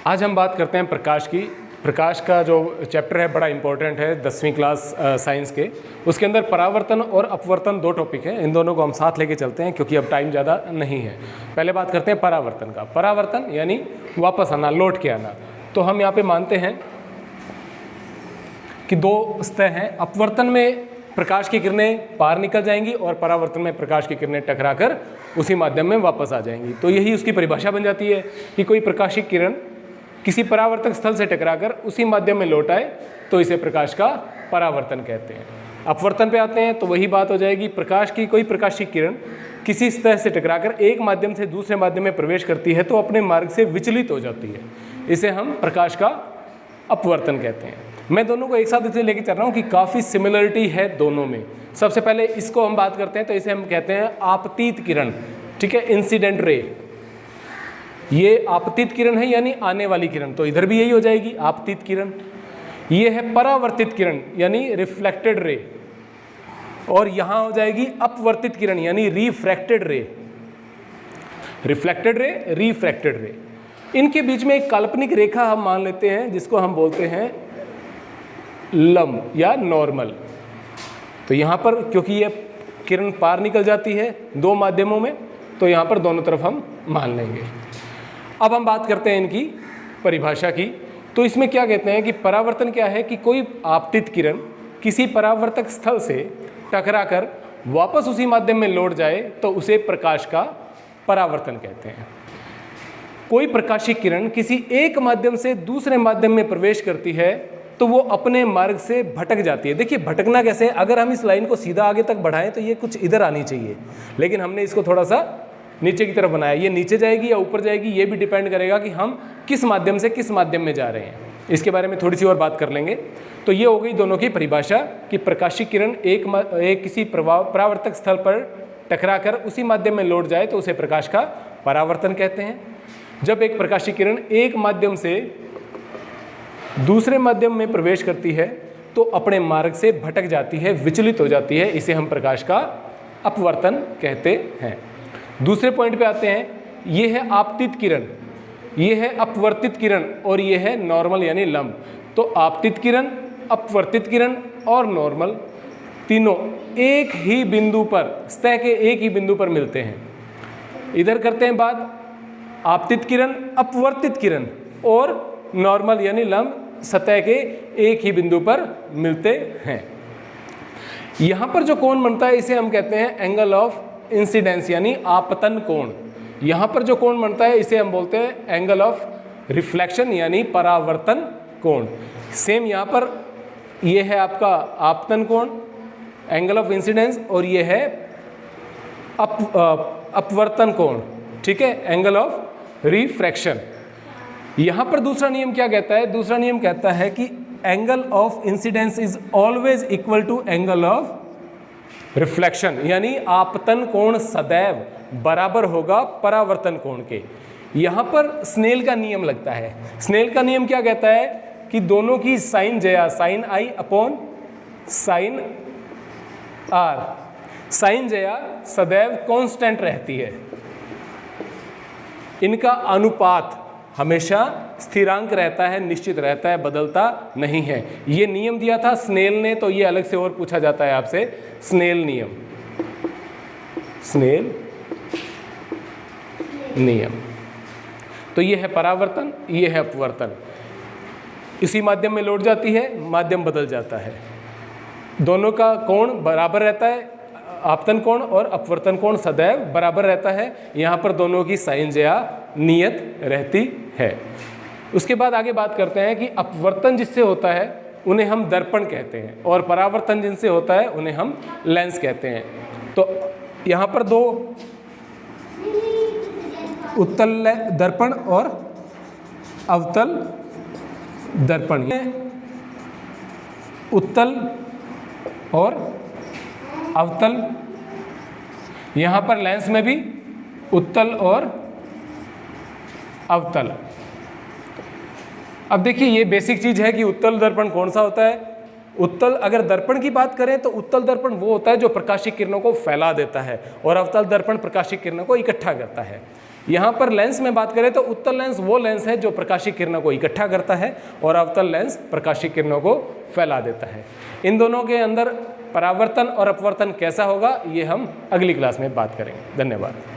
आज हम बात करते हैं प्रकाश की। प्रकाश का जो चैप्टर है बड़ा इंपॉर्टेंट है 10वीं क्लास साइंस के। उसके अंदर परावर्तन और अपवर्तन दो टॉपिक हैं, इन दोनों को हम साथ लेके चलते हैं क्योंकि अब टाइम ज़्यादा नहीं है। पहले बात करते हैं परावर्तन का। परावर्तन यानी वापस आना, लौट के आना। तो हम यहाँ पे मानते हैं कि दो सतह हैं। अपवर्तन में प्रकाश की किरणें पार निकल जाएंगी और परावर्तन में प्रकाश की किरणें टकराकर उसी माध्यम में वापस आ जाएंगी। तो यही उसकी परिभाषा बन जाती है कि कोई प्रकाशिक किरण किसी परावर्तक स्थल से टकराकर उसी माध्यम में लौट आए तो इसे प्रकाश का परावर्तन कहते हैं। अपवर्तन पे आते हैं तो वही बात हो जाएगी, प्रकाश की कोई प्रकाशिक किरण किसी सतह से टकराकर एक माध्यम से दूसरे माध्यम में प्रवेश करती है तो अपने मार्ग से विचलित हो जाती है, इसे हम प्रकाश का अपवर्तन कहते हैं। मैं दोनों को एक साथ इसलिए लेके चल रहा हूँ कि काफ़ी सिमिलरिटी है दोनों में। सबसे पहले इसको हम बात करते हैं तो इसे हम कहते हैं आपतित किरण, ठीक है, इंसिडेंट रे। ये आपतित किरण है यानी आने वाली किरण, तो इधर भी यही हो जाएगी आपतित किरण। ये है परावर्तित किरण यानी रिफ्लेक्टेड रे, और यहाँ हो जाएगी अपवर्तित किरण यानी रिफ्रैक्टेड रे। रिफ्लेक्टेड रे, रिफ्रैक्टेड रे, इनके बीच में एक काल्पनिक रेखा हम मान लेते हैं जिसको हम बोलते हैं लंब या नॉर्मल। तो यहाँ पर क्योंकि ये किरण पार निकल जाती है दो माध्यमों में, तो यहाँ पर दोनों तरफ हम मान लेंगे। अब हम बात करते हैं इनकी परिभाषा की। तो इसमें क्या कहते हैं कि परावर्तन क्या है कि कोई आपतित किरण किसी परावर्तक स्थल से टकराकर वापस उसी माध्यम में लौट जाए तो उसे प्रकाश का परावर्तन कहते हैं। कोई प्रकाशिक किरण किसी एक माध्यम से दूसरे माध्यम में प्रवेश करती है तो वो अपने मार्ग से भटक जाती है। देखिए भटकना कैसे है, अगर हम इस लाइन को सीधा आगे तक बढ़ाएं तो ये कुछ इधर आनी चाहिए, लेकिन हमने इसको थोड़ा सा नीचे की तरफ बनाया। ये नीचे जाएगी या ऊपर जाएगी ये भी डिपेंड करेगा कि हम किस माध्यम से किस माध्यम में जा रहे हैं। इसके बारे में थोड़ी सी और बात कर लेंगे। तो ये हो गई दोनों की परिभाषा कि प्रकाशिक किरण एक किसी परावर्तक स्थल पर टकराकर उसी माध्यम में लौट जाए तो उसे प्रकाश का परावर्तन कहते हैं। जब एक प्रकाशिक किरण एक माध्यम से दूसरे माध्यम में प्रवेश करती है तो अपने मार्ग से भटक जाती है, विचलित हो जाती है, इसे हम प्रकाश का अपवर्तन कहते हैं। दूसरे पॉइंट पे आते हैं, ये है आपतित किरण, ये है अपवर्तित किरण और ये है नॉर्मल यानी लंब। तो आपतित किरण, अपवर्तित किरण और नॉर्मल तीनों एक ही बिंदु पर, सतह के एक ही बिंदु पर मिलते हैं। इधर करते हैं बात आपतित किरण, अपवर्तित किरण और नॉर्मल यानी लंब सतह के एक ही बिंदु पर मिलते हैं। यहाँ पर जो कोण बनता है इसे हम कहते हैं एंगल ऑफ इंसिडेंस यानी आपतन कोण। यहाँ पर जो कोण बनता है इसे हम बोलते हैं एंगल ऑफ रिफ्लेक्शन यानी परावर्तन कोण। सेम यहाँ पर ये है आपका आपतन कोण, एंगल ऑफ इंसिडेंस, और ये है अपवर्तन कोण, ठीक है, एंगल ऑफ रिफ्रैक्शन। यहाँ पर दूसरा नियम क्या कहता है? दूसरा नियम कहता है कि angle of incidence is always equal to angle of reflection, यानी आपतन कोण सदैव बराबर होगा परावर्तन कोण के। यहाँ पर स्नेल का नियम लगता है। स्नेल का नियम क्या कहता है कि दोनों की साइन जया, sine i upon sine r, sine जया सदैव कांस्टेंट रहती है। इनका अनुपात हमेशा स्थिरांक रहता है, निश्चित रहता है, बदलता नहीं है। ये नियम दिया था स्नेल ने, तो ये अलग से और पूछा जाता है आपसे, स्नेल नियम, स्नेल नियम। तो ये है परावर्तन, ये है अपवर्तन। इसी माध्यम में लौट जाती है, माध्यम बदल जाता है, दोनों का कोण बराबर रहता है, आपतन कोण और अपवर्तन कोण सदैव बराबर रहता है। यहाँ पर दोनों की साइन जया नियत रहती है। उसके बाद आगे बात करते हैं कि अपवर्तन जिससे होता है उन्हें हम दर्पण कहते हैं और परावर्तन जिनसे होता है उन्हें हम लेंस कहते हैं। तो यहाँ पर दो उत्तल दर्पण और अवतल दर्पण, उत्तल और अवतल। यहाँ पर लेंस में भी उत्तल और अवतल। अब देखिए ये बेसिक चीज़ है कि उत्तल दर्पण कौन सा होता है। उत्तल, अगर दर्पण की बात करें तो उत्तल दर्पण वो होता है जो प्रकाशिक किरणों को फैला देता है और अवतल दर्पण प्रकाशिक किरणों को इकट्ठा करता है। यहाँ पर लेंस में बात करें तो उत्तल लेंस वो लेंस है जो प्रकाशीय किरणों को इकट्ठा करता है और अवतल लेंस प्रकाशीय किरणों को फैला देता है। इन दोनों के अंदर परावर्तन और अपवर्तन कैसा होगा ये हम अगली क्लास में बात करेंगे। धन्यवाद।